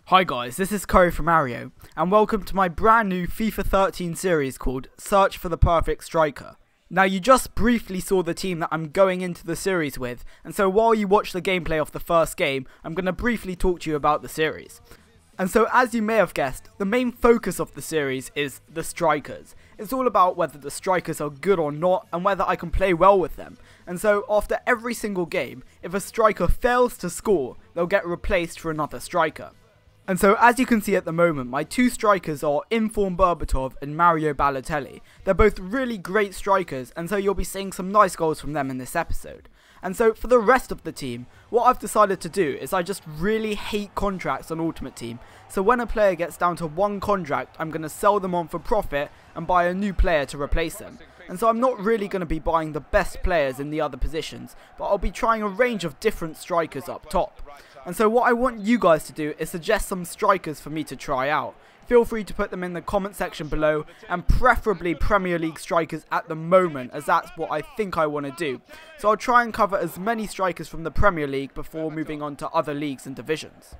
Hi guys, this is CurryForMario, and welcome to my brand new FIFA 13 series called Search for the Perfect Striker. Now you just briefly saw the team that I'm going into the series with, and so while you watch the gameplay of the first game, I'm going to briefly talk to you about the series. And so as you may have guessed, the main focus of the series is the strikers. It's all about whether the strikers are good or not and whether I can play well with them. And so after every single game, if a striker fails to score, they'll get replaced for another striker. And so as you can see at the moment, my two strikers are Inform Berbatov and Mario Balotelli. They're both really great strikers, and so you'll be seeing some nice goals from them in this episode. And so for the rest of the team, what I've decided to do is I just really hate contracts on Ultimate Team. So when a player gets down to one contract, I'm going to sell them on for profit and buy a new player to replace them. And so I'm not really going to be buying the best players in the other positions, but I'll be trying a range of different strikers up top. And so what I want you guys to do is suggest some strikers for me to try out. Feel free to put them in the comment section below, and preferably Premier League strikers at the moment, as that's what I think I want to do. So I'll try and cover as many strikers from the Premier League before moving on to other leagues and divisions.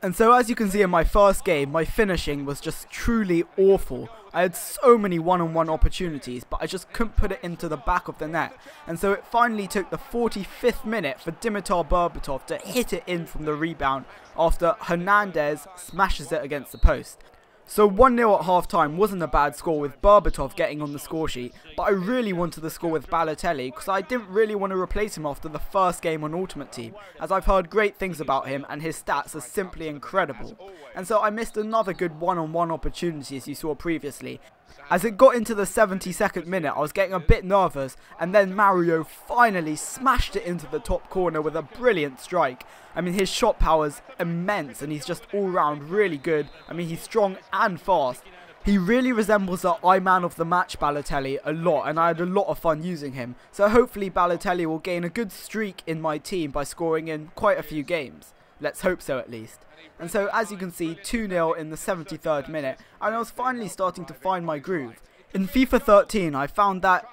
And so as you can see in my first game, my finishing was just truly awful. I had so many one-on-one opportunities, but I just couldn't put it into the back of the net. And so it finally took the 45th minute for Dimitar Berbatov to hit it in from the rebound after Hernandez smashes it against the post. So 1-0 at half time wasn't a bad score with Berbatov getting on the score sheet, but I really wanted the score with Balotelli because I didn't really want to replace him after the first game on Ultimate Team, as I've heard great things about him and his stats are simply incredible. And so I missed another good one-on-one opportunity as you saw previously. As it got into the 72nd minute, I was getting a bit nervous, and then Mario finally smashed it into the top corner with a brilliant strike. I mean, his shot power's immense, and he's just all round really good. I mean, he's strong and fast. He really resembles the I-Man of the match Balotelli a lot, and I had a lot of fun using him. So hopefully Balotelli will gain a good streak in my team by scoring in quite a few games. Let's hope so at least. And so as you can see, 2-0 in the 73rd minute, and I was finally starting to find my groove. In FIFA 13 I found that,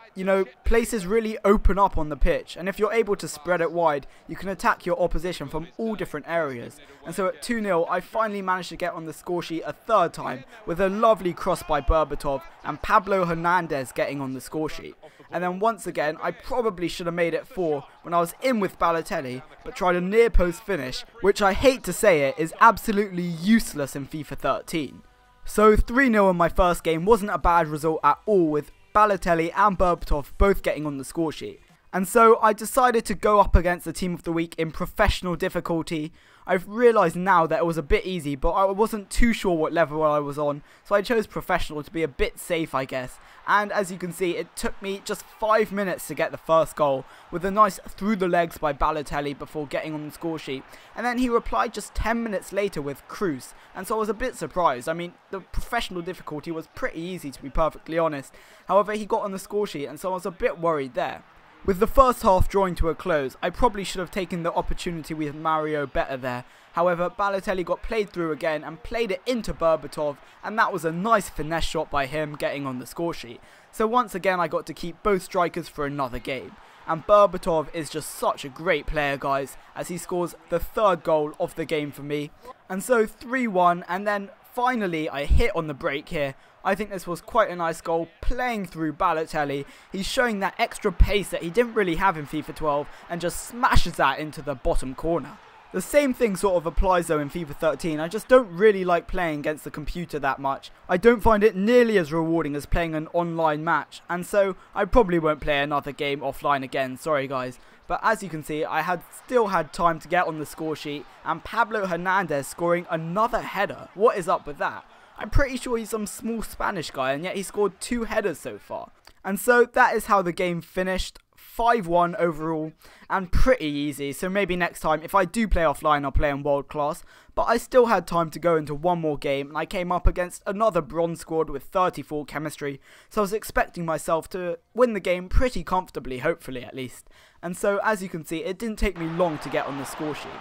places really open up on the pitch, and if you're able to spread it wide, you can attack your opposition from all different areas. And so at 2-0 I finally managed to get on the score sheet a third time with a lovely cross by Berbatov and Pablo Hernandez getting on the score sheet. And then once again, I probably should have made it 4 when I was in with Balotelli, but tried a near post finish, which I hate to say it, is absolutely useless in FIFA 13. So 3-0 in my first game wasn't a bad result at all, with Balotelli and Berbatov both getting on the score sheet. And so I decided to go up against the team of the week in professional difficulty. I've realised now that it was a bit easy, but I wasn't too sure what level I was on, so I chose professional to be a bit safe, I guess. And as you can see, it took me just 5 minutes to get the first goal, with a nice through the legs by Balotelli before getting on the score sheet. And then he replied just 10 minutes later with Cruz, and so I was a bit surprised. I mean, the professional difficulty was pretty easy, to be perfectly honest. However, he got on the score sheet, and so I was a bit worried there. With the first half drawing to a close, I probably should have taken the opportunity with Mario better there. However, Balotelli got played through again and played it into Berbatov, and that was a nice finesse shot by him getting on the score sheet. So once again I got to keep both strikers for another game. And Berbatov is just such a great player, guys, as he scores the third goal of the game for me. And so 3-1, and then finally I hit on the break here. I think this was quite a nice goal, playing through Balotelli. He's showing that extra pace that he didn't really have in FIFA 12 and just smashes that into the bottom corner. The same thing sort of applies though in FIFA 13. I just don't really like playing against the computer that much. I don't find it nearly as rewarding as playing an online match, and so I probably won't play another game offline again, sorry guys. But as you can see, I still had time to get on the score sheet, and Pablo Hernandez scoring another header. What is up with that? I'm pretty sure he's some small Spanish guy, and yet he scored 2 headers so far. And so that is how the game finished. 5-1 overall, and pretty easy, so maybe next time if I do play offline I'll play in world class. But I still had time to go into one more game, and I came up against another bronze squad with 34 chemistry, so I was expecting myself to win the game pretty comfortably, hopefully at least. And so as you can see, it didn't take me long to get on the score sheet.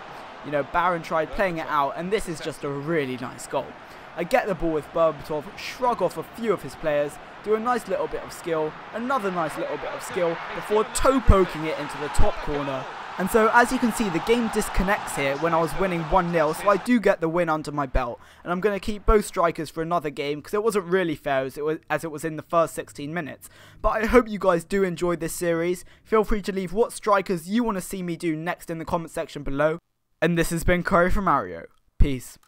Baron tried playing it out, and this is just a really nice goal. I get the ball with Berbatov, shrug off a few of his players, do a nice little bit of skill, another nice little bit of skill, before toe poking it into the top corner. And so as you can see, the game disconnects here when I was winning 1-0, so I do get the win under my belt. And I'm going to keep both strikers for another game because it wasn't really fair as it was in the first 16 minutes. But I hope you guys do enjoy this series. Feel free to leave what strikers you want to see me do next in the comment section below. And this has been CurryForMario. Peace.